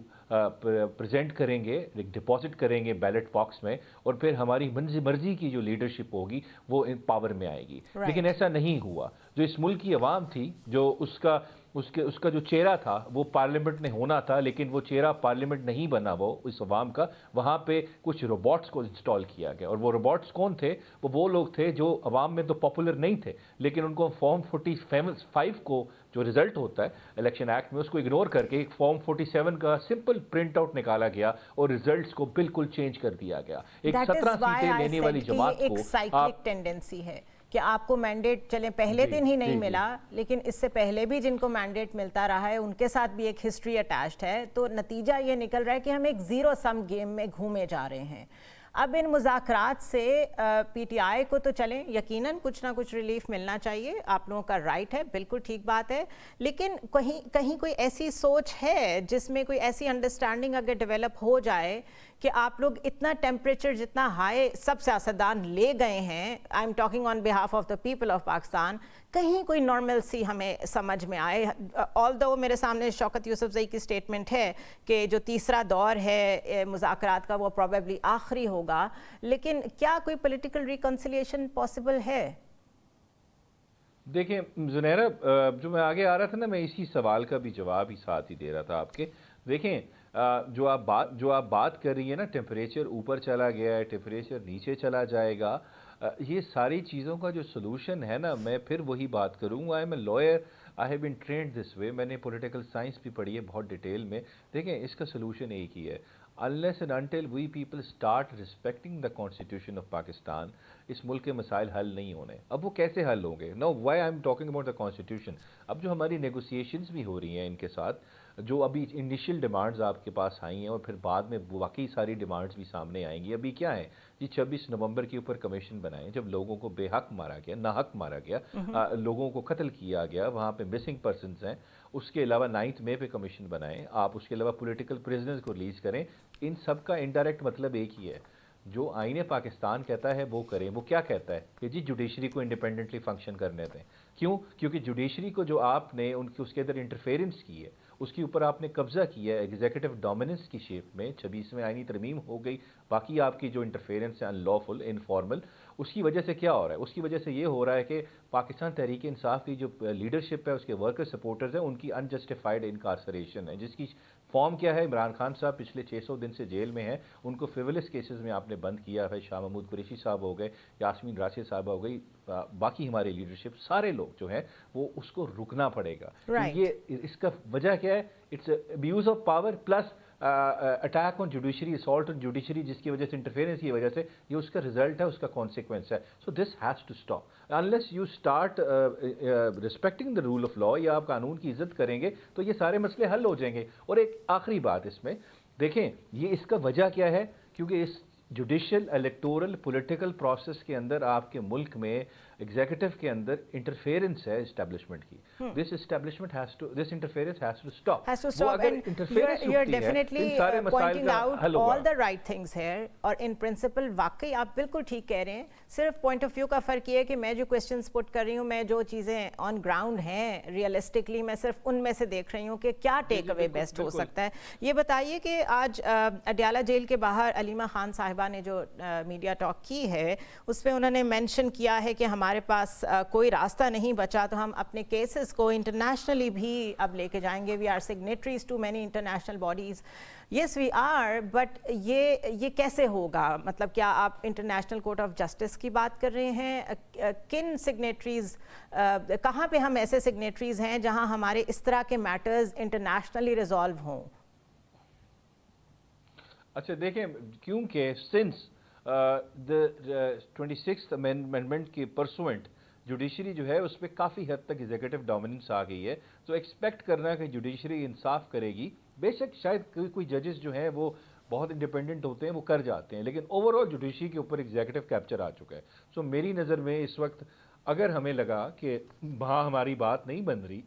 پریزنٹ کریں گے، ڈپازٹ کریں گے بیلٹ باکس میں، اور پھر ہماری مرضی کی جو لیڈرشپ ہوگی وہ پاور میں آئے گی. لیکن ایسا نہیں ہوا. جو اس ملک کی عوام تھی، جو اس کا جو چہرہ تھا وہ پارلیمنٹ میں ہونا تھا، لیکن وہ چہرہ پارلیمنٹ نہیں بنا وہ اس عوام کا. وہاں پہ کچھ روبوٹس کو انسٹال کیا گیا، اور وہ روبوٹس کون تھے؟ وہ لوگ تھے جو عوام میں تو پاپولر نہیں تھے، لیکن ان کو فارم 45 کو جو رزلٹ ہوتا ہے الیکشن ایکٹ میں اس کو اگنور کر کے ایک فارم 47 کا سمپل پرنٹ آؤٹ نکالا گیا اور ریزلٹس کو بالکل چینج کر دیا گیا. ایک 17 سیٹیں لینے والی جماعت کو سائیکلک ٹینڈنسی ہے کہ آپ کو مینڈیٹ چلیں پہلے دن ہی نہیں ملا، لیکن اس سے پہلے بھی جن کو مینڈیٹ ملتا رہا ہے ان کے ساتھ بھی ایک ہسٹری اٹیچڈ ہے. تو نتیجہ یہ نکل رہا ہے کہ ہم ایک زیرو سم گیم میں گھومے جا رہے ہیں. اب ان مذاکرات سے پی ٹی آئی کو تو چلیں یقیناً کچھ نہ کچھ ریلیف ملنا چاہیے، آپ لوگوں کا رائٹ ہے، بالکل ٹھیک بات ہے، لیکن کہیں کوئی ایسی سوچ ہے جس میں کوئی ایسی انڈرسٹینڈنگ اگر ڈیولپ ہو جائے کہ آپ لوگ اتنا ٹیمپریچر جتنا ہائی سب سیاستدان لے گئے ہیں، I am talking on behalf of the people of Pakistan, کہیں کوئی نارمل سی ہمیں سمجھ میں آئے. آلدو میرے سامنے شوکت یوسف زئی کی سٹیٹمنٹ ہے کہ جو تیسرا دور ہے مذاکرات کا وہ پروبیبلی آخری ہوگا، لیکن کیا کوئی پولیٹیکل ریکنسیلیشن پاسبل ہے؟ دیکھیں زنیرہ، جو میں آگے آ رہا تھا نا، میں اسی سوال کا بھی جواب ہی ساتھ ہی دے رہا تھا آپ کے. دیکھیں جو آپ بات کر رہی ہیں نا، ٹیمپریچر اوپر چلا گیا ہے، ٹیمپریچر نیچے چلا جائے گا، یہ ساری چیزوں کا جو سلوشن ہے نا، میں پھر وہی بات کروں. I am a lawyer, I have been trained this way. میں نے پولیٹیکل سائنس بھی پڑھی ہے بہت ڈیٹیل میں. دیکھیں اس کا سلوشن ایک ہی ہے. unless and until we people start respecting the constitution of Pakistan, اس ملک کے مسائل حل نہیں ہونے. اب وہ کیسے حل ہوں گے؟ No, why I'm talking about the constitution. اب جو ہماری نیگوسیشنز بھی ہو رہی ہیں ان کے ساتھ، جو ابھی انیشیل ڈیمانڈز آپ کے پاس آئی ہیں اور پھر بعد میں واقعی ساری ڈیمانڈز بھی سامنے آئیں گی. ابھی کیا ہے جی، 26 نومبر کے اوپر کمیشن بنائیں، جب لوگوں کو بے حق مارا گیا، ناحق مارا گیا، لوگوں کو قتل کیا گیا، وہاں پہ مسنگ پرسنز ہیں. اس کے علاوہ 9 مئی پہ کمیشن بنائیں آپ، اس کے علاوہ پولیٹیکل پریزنرز کو ریلیز کریں. ان سب کا انڈائریکٹ مطلب ایک ہی ہے، جو آئین پاکستان کہتا ہے وہ کریں. وہ کیا کہتا ہے کہ جی جوڈیشری کو انڈیپینڈنٹلی فنکشن کرنے دیں. کیوں؟ کیونکہ جوڈیشری کو جو آپ نے اس کے اندر انٹرفیرنس کی ہے، اس کے اوپر آپ نے قبضہ کیا ہے ایگزیکٹو ڈومیننس کی شیپ میں. 26 آئینی ترمیم ہو گئی، باقی آپ کی جو انٹرفیرنس ہے ان لافل، انفارمل، اس کی وجہ سے کیا ہو رہا ہے؟ اس کی وجہ سے یہ ہو رہا ہے کہ پاکستان تحریک انصاف کی جو لیڈرشپ ہے، اس کے ورکر سپورٹرز ہیں، ان کی انجسٹیفائڈ انکارسریشن ہے، جس کی فارم کیا ہے؟ عمران خان صاحب پچھلے 600 دن سے جیل میں ہیں، ان کو فریولس کیسز میں آپ نے بند کیا ہے. شاہ محمود قریشی صاحب ہو گئے، یاسمین راشد صاحب ہو گئی، باقی ہمارے لیڈرشپ سارے لوگ جو ہیں وہ اس کو رکنا پڑے گا. یہ اس کا وجہ کیا ہے؟ It's abuse of power plus attack on judiciary, assault on judiciary, جس کی وجہ سے انٹرفیئرنس کی وجہ سے یہ اس کا رزلٹ ہے، اس کا کانسیکوینس ہے. So this has to stop unless you start respecting the rule of law. یا آپ قانون کی عزت کریں گے تو یہ سارے مسئلے حل ہو جائیں گے. اور ایک آخری بات اس میں دیکھیں، یہ اس کا وجہ کیا ہے؟ کیونکہ اس جوڈیشل الیکٹورل پولیٹیکل پروسیس کے اندر آپ کے ملک میں ایگزیکٹو کے اندر انٹرفیئرنس ہے اسٹیبلشمنٹ کی. This interference has to stop. وہ اگر انٹرفیئرنس ہوتی ہے، definitely pointing out all the right things here. اور ان پرنسپل واقعی آپ بالکل ٹھیک کہہ رہے ہیں. صرف پوائنٹ آف ویو کا فرق یہ ہے کہ میں جو کویسچنس پٹ کر رہی ہوں، میں جو چیزیں آن گراؤنڈ ہیں ریئلسٹکلی میں صرف ان میں سے دیکھ رہی ہوں کہ کیا ٹیک اوے بیسٹ ہو سکتا ہے. یہ بتائیے کہ آج اڈیالہ جیل کے باہر علیمہ خان صاحبہ نے جو میڈیا ٹاک کی ہے، اس پہ انہوں نے مینشن کیا ہے کہ ہمارے پاس کوئی راستہ نہیں بچا، تو ہم اپنے کیسز کو انٹرنیشنلی بھی اب لے کے جائیں گے. We are signatories to many international bodies. Yes we are, but یہ کیسے ہوگا؟ مطلب کیا آپ انٹرنیشنل کورٹ آف جسٹس کی بات کر رہے ہیں؟ کن سگنیٹریز، کہاں پہ ہم ایسے سگنیٹریز ہیں جہاں ہمارے اس طرح کے میٹرز انٹرنیشنلی ریزالو ہوں؟ اچھا دیکھیں، کیونکہ سنس the 26th amendment کی پرسوئنٹ جوڈیشری جو ہے اس پہ کافی حد تک ایگزیکٹو ڈومیننس آ گئی ہے. تو ایکسپیکٹ کرنا کہ جوڈیشری انصاف کرے گی، بے شک شاید کوئی ججز جو ہیں وہ بہت انڈیپینڈنٹ ہوتے ہیں، وہ کر جاتے ہیں، لیکن اوور آل جوڈیشری کے اوپر ایگزیکٹو کیپچر آ چکا ہے. سو میری نظر میں اس وقت اگر ہمیں لگا کہ وہاں ہماری بات نہیں بن رہی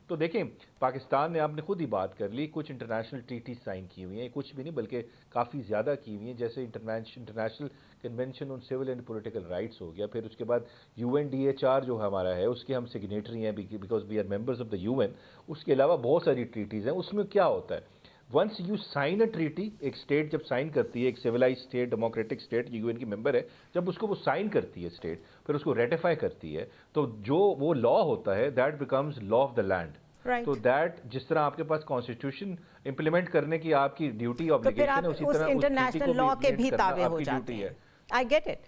تو دیکھیں پاکستان نے آپ نے خود ہی بات کر لی, کچھ انٹرنیشنل ٹریٹیز سائن کی ہوئی ہیں, کچھ بھی نہیں بلکہ کافی زیادہ کی ہوئی ہیں, جیسے international convention on civil and political rights ہو گیا, پھر اس کے بعد UNDHR جو ہمارا ہے اس کے ہم سگنیٹری ہیں because we are members of the UN. اس کے علاوہ بہت ساری ٹریٹیز ہیں. اس میں کیا ہوتا ہے, once you sign a treaty, ایک اسٹیٹ جب سائن کرتی ہے, ایک civilised state democratic state UN کی ممبر ہے, جب اس کو وہ سائن کرتی ہے اسٹیٹ, پھر اس کو ریٹیفائی کرتی ہے, تو جو وہ لا ہوتا ہے that becomes law of the land. تو دیٹ جس طرح آپ کے پاس کانسٹیٹیوشن امپلیمنٹ کرنے کی آپ کی ڈیوٹی obligation ہے, اسی طرح انٹرنیشنل لا کے بھی تابع ہو جاتے ہیں. I get it.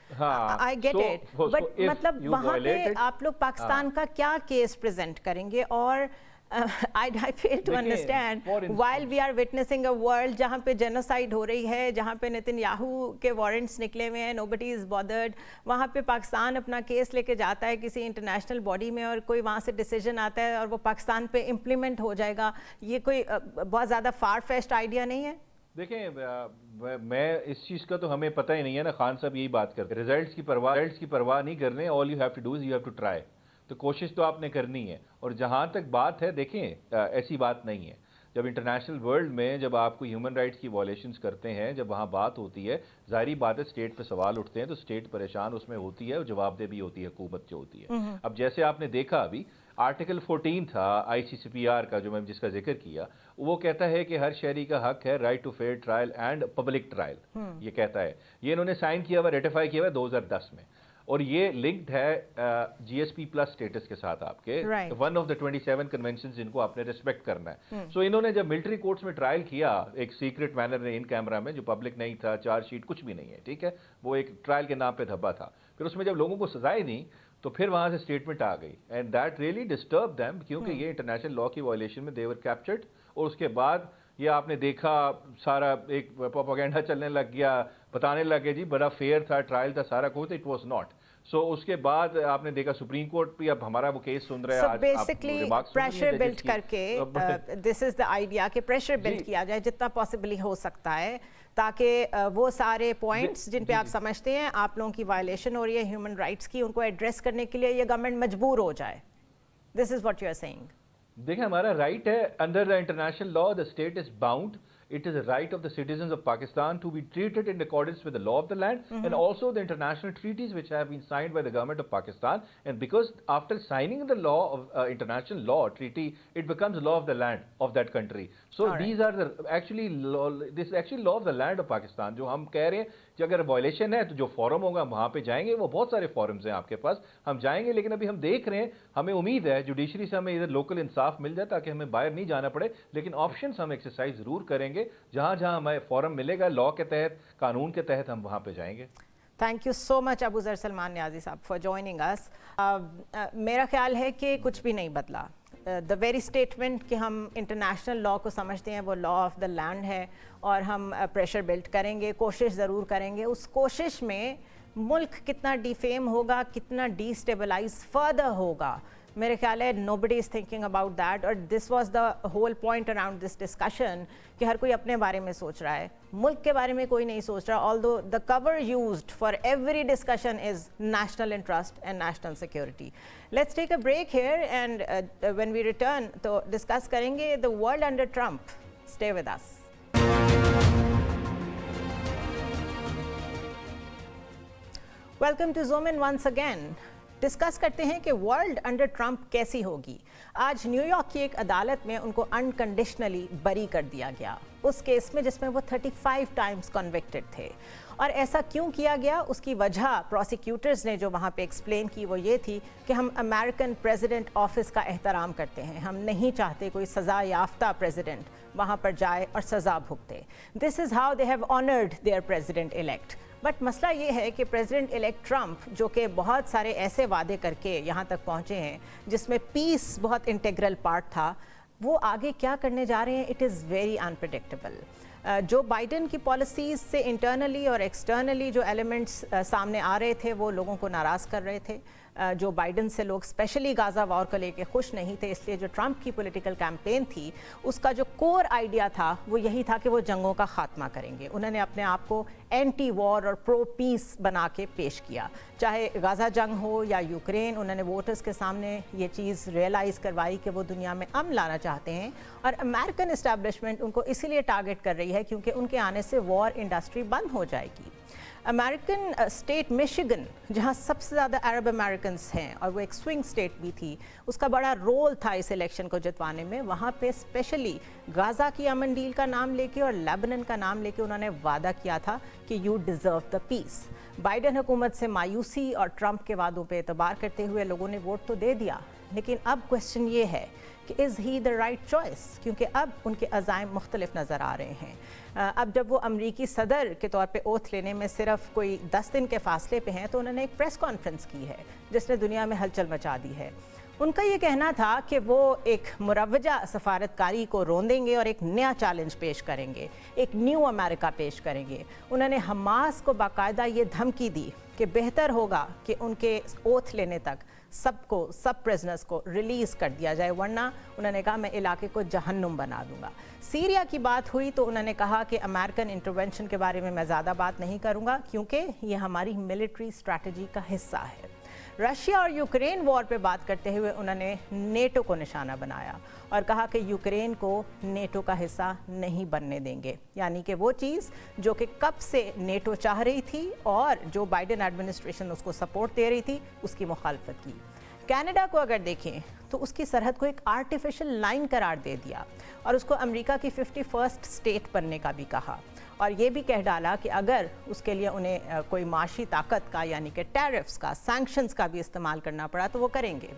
But مطلب وہاں پہ آپ لوگ پاکستان کا کیا کیس پریزنٹ کریں گے؟ اور I fail to understand while we are witnessing a world جہاں پہ جینوسائڈ ہو رہی ہے, جہاں پہ نتن یاہو کے وارنٹس نکلے ہوئے ہیں, nobody is bothered, وہاں پہ پاکستان اپنا کیس لے کے جاتا ہے کسی انٹرنیشنل باڈی میں اور کوئی وہاں سے ڈیسیجن آتا ہے اور وہ پاکستان پہ امپلیمنٹ ہو جائے گا. یہ کوئی بہت زیادہ فار فیچڈ آئیڈیا نہیں ہے؟ دیکھیں میں اس چیز کا تو ہمیں پتہ ہی نہیں ہے نا, خان صاحب یہی بات کرتے ہیں, ریزلٹس کی پرواہ نہیں کرنے, all you have to do is you have to try. تو کوشش تو آپ نے کرنی ہے. اور جہاں تک بات ہے, دیکھیں ایسی بات نہیں ہے, جب انٹرنیشنل ورلڈ میں جب آپ کو ہیومن رائٹس کی وائلیشنز کرتے ہیں, جب وہاں بات ہوتی ہے, ظاہری بات ہے اسٹیٹ پہ سوال اٹھتے ہیں, تو اسٹیٹ پریشان اس میں ہوتی ہے اور جواب دہ بھی ہوتی ہے حکومت جو ہوتی ہے. اب جیسے آپ نے دیکھا ابھی آرٹیکل 14 تھا ICCPR کا, جو میں جس کا ذکر کیا, وہ کہتا ہے کہ ہر شہری کا حق ہے right to fair trial and public trial. یہ کہتا ہے, یہ انہوں نے سائن کیا ہوا, ریٹیفائی کیا ہوا 2010 میں, اور یہ لنکڈ ہے GSP+ اسٹیٹس کے ساتھ آپ کے, ون آف دا 27 کنونشنز جن کو آپ نے ریسپیکٹ کرنا ہے. سو انہوں نے جب ملٹری کورٹس میں ٹرائل کیا ایک سیکرٹ مینر میں, ان کیمرہ میں, جو پبلک نہیں تھا, چارج شیٹ کچھ بھی نہیں ہے, ٹھیک ہے, وہ ایک ٹرائل کے نام پہ دھبا تھا, پھر اس میں جب لوگوں کو سزائیں دیں تو پھر وہاں سے اسٹیٹمنٹ آ گئی, and that really disturb them, کیونکہ یہ انٹرنیشنل لا کی وائلیشن میں دے ور کیپچرڈ. اور اس کے بعد یہ آپ نے دیکھا سارا ایک پروپیگنڈا چلنے لگ گیا, بتانے لگے جی بڑا فیئر تھا, ٹرائل تھا, سارا کچھ, اٹ واز ناٹ. سو اس کے بعد آپ نے دیکھا سپریم کورٹ بھی اب ہمارا وہ کیس سن رہا ہے. So basically pressure build کر کے this is the idea کہ pressure build کیا جائے جتنا possibly ہو سکتا ہے, تاکہ وہ سارے پوائنٹس جن پہ آپ سمجھتے ہیں آپ لوگوں کی وائلیشن ہو رہی ہے ہیومن رائٹس کی, ان کو ایڈریس کرنے کے لیے یہ گورنمنٹ مجبور ہو جائے. This is what you are saying. دیکھیں ہمارا رائٹ ہے, under the international law the state is bound. It is a right of the citizens of Pakistan to be treated in accordance with the law of the land and also the international treaties which have been signed by the government of Pakistan. And because after signing the law of international law treaty, it becomes law of the land of that country. So these are the actually this is actually law of the land of Pakistan. جو ہم کہہ رہے ہیں کہ اگر violation ہے تو جو فورم ہوگا وہاں پہ جائیں گے, وہ بہت سارے فورمز ہیں آپ کے پاس, ہم جائیں گے. لیکن ابھی ہم دیکھ رہے ہیں, ہمیں امید ہے جوڈیشری سے ہمیں ادھر لوکل انصاف مل جائے تاکہ ہمیں باہر نہیں جانا پڑے, لیکن آپشنز ہم ایکسرسائز ضرور کریں گے, جہاں جہاں ہمیں فورم ملے گا لا کے تحت, قانون کے تحت, ہم وہاں پہ جائیں گے. تھینک یو سو مچ ابو ذر سلمان نیازی صاحب فار جوائننگ اس. میرا خیال ہے کہ کچھ بھی نہیں بدلا. دا ویری اسٹیٹمنٹ کہ ہم انٹرنیشنل لا کو سمجھتے ہیں وہ لا آف دا لینڈ ہے اور ہم پریشر بلڈ کریں گے, کوشش ضرور کریں گے. اس کوشش میں ملک کتنا ڈیفیم ہوگا, کتنا ڈی اسٹیبلائز فردر ہوگا, میرے خیال ہے nobody is thinking about that. اور this was the whole point around this discussion کہ ہر کوئی اپنے بارے میں سوچ رہا ہے, ملک کے بارے میں کوئی نہیں سوچ رہا. although the cover used for every discussion is national interest and national security. Let's take a break here and when we return تو discuss کریں گے the world under Trump. Stay with us. Welcome to Zoom In once again. Discuss کرتے ہیں کہ world under Trump کیسی ہوگی. آج new York کی ایک عدالت میں ان کو انکنڈیشنلی بری کر دیا گیا اس کیس میں جس میں وہ 35 ٹائمز کنوکٹڈ تھے. اور ایسا کیوں کیا گیا, اس کی وجہ پروسیکیوٹرز نے جو وہاں پہ ایکسپلین کی وہ یہ تھی کہ ہم امریکن پریزیڈنٹ آفس کا احترام کرتے ہیں, ہم نہیں چاہتے کوئی سزا یافتہ پریزیڈنٹ وہاں پر جائے اور سزا بھگتے. This is how they have honoured their president elect. But مسئلہ یہ ہے کہ پریزیڈنٹ الیکٹ ٹرمپ جو کہ بہت سارے ایسے وعدے کر کے یہاں تک پہنچے ہیں جس میں پیس بہت انٹیگرل پارٹ تھا, وہ آگے کیا کرنے جا رہے ہیں, it is very unpredictable. Joe Biden کی پالیسیز سے انٹرنلی اور ایکسٹرنلی جو ایلیمنٹس سامنے آ رہے تھے وہ لوگوں کو ناراض کر رہے تھے. جو بائیڈن سے لوگ اسپیشلی غازہ وار کو لے کے خوش نہیں تھے, اس لیے جو ٹرمپ کی پولیٹیکل کیمپین تھی اس کا جو کور آئیڈیا تھا وہ یہی تھا کہ وہ جنگوں کا خاتمہ کریں گے. انہوں نے اپنے آپ کو اینٹی وار اور پرو پیس بنا کے پیش کیا. چاہے غزہ جنگ ہو یا یوکرین, انہوں نے ووٹرز کے سامنے یہ چیز ریئلائز کروائی کہ وہ دنیا میں امن لانا چاہتے ہیں, اور امریکن اسٹیبلشمنٹ ان کو اسی لیے ٹارگٹ کر رہی ہے کیونکہ ان کے آنے سے وار انڈسٹری بند ہو جائے گی. امریکن اسٹیٹ مشیگن, جہاں سب سے زیادہ عرب امریکنز ہیں اور وہ ایک سوئنگ اسٹیٹ بھی تھی, اس کا بڑا رول تھا اس الیکشن کو جتوانے میں. وہاں پہ اسپیشلی غزہ کی امن ڈیل کا نام لے کے اور لیبنن کا نام لے کے انہوں نے وعدہ کیا تھا کہ you deserve the peace. Biden حکومت سے مایوسی اور ٹرمپ کے وعدوں پہ اعتبار کرتے ہوئے لوگوں نے ووٹ تو دے دیا, لیکن اب کوشچن یہ ہے کہ از ہی دا رائٹ چوائس, کیونکہ اب ان کے عزائم مختلف نظر آ رہے ہیں. اب جب وہ امریکی صدر کے طور پہ اوتھ لینے میں صرف کوئی 10 دن کے فاصلے پہ ہیں, تو انہوں نے ایک پریس کانفرنس کی ہے جس نے دنیا میں ہلچل مچا دی ہے. ان کا یہ کہنا تھا کہ وہ ایک مروجہ سفارتکاری کو روندیں گے اور ایک نیا چیلنج پیش کریں گے, ایک نیو امریکہ پیش کریں گے. انہوں نے حماس کو باقاعدہ یہ دھمکی دی کہ بہتر ہوگا کہ ان کے اوتھ لینے تک سب پریزنرز کو ریلیز کر دیا جائے, ورنہ انہوں نے کہا میں علاقے کو جہنم بنا دوں گا. سیریا کی بات ہوئی تو انہوں نے کہا کہ امریکن انٹرونشن کے بارے میں زیادہ بات نہیں کروں گا کیونکہ یہ ہماری ملٹری اسٹریٹجی کا حصہ ہے. رشیا اور یوکرین وار پہ بات کرتے ہوئے انہوں نے نیٹو کو نشانہ بنایا اور کہا کہ یوکرین کو نیٹو کا حصہ نہیں بننے دیں گے, یعنی کہ وہ چیز جو کہ کب سے نیٹو چاہ رہی تھی اور جو بائیڈن ایڈمنسٹریشن اس کو سپورٹ دے رہی تھی, اس کی مخالفت کی. کینیڈا کو اگر دیکھیں تو اس کی سرحد کو ایک آرٹیفیشل لائن قرار دے دیا اور اس کو امریکہ کی 51st اسٹیٹ بننے کا بھی کہا, اور یہ بھی کہہ ڈالا کہ اگر اس کے لیے انہیں کوئی معاشی طاقت کا یعنی کہ ٹیرفز کا, سینکشنز کا بھی استعمال کرنا پڑا تو وہ کریں گے.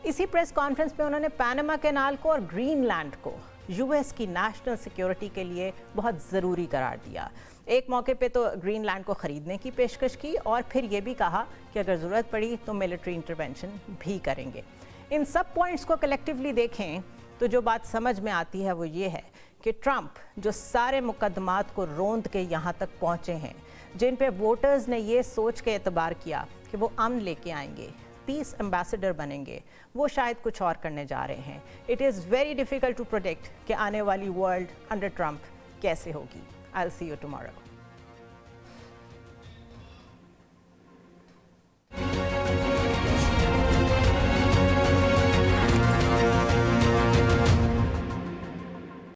اسی پریس کانفرنس پہ انہوں نے پینما کینال کو اور گرین لینڈ کو یو ایس کی نیشنل سیکیورٹی کے لیے بہت ضروری قرار دیا. ایک موقع پہ تو گرین لینڈ کو خریدنے کی پیشکش کی اور پھر یہ بھی کہا کہ اگر ضرورت پڑی تو ملٹری انٹرونشن بھی کریں گے. ان سب پوائنٹس کو کلیکٹیولی دیکھیں تو جو بات سمجھ میں آتی ہے وہ یہ ہے کہ ٹرمپ جو سارے مقدمات کو روند کے یہاں تک پہنچے ہیں, جن پہ ووٹرز نے یہ سوچ کے اعتبار کیا کہ وہ امن لے کے آئیں گے, پیس ایمبیسڈر بنیں گے, وہ شاید کچھ اور کرنے جا رہے ہیں. It is very difficult to product کہ آنے والی ورلڈ انڈر ٹرمپ کیسے ہوگی. I'll see you tomorrow.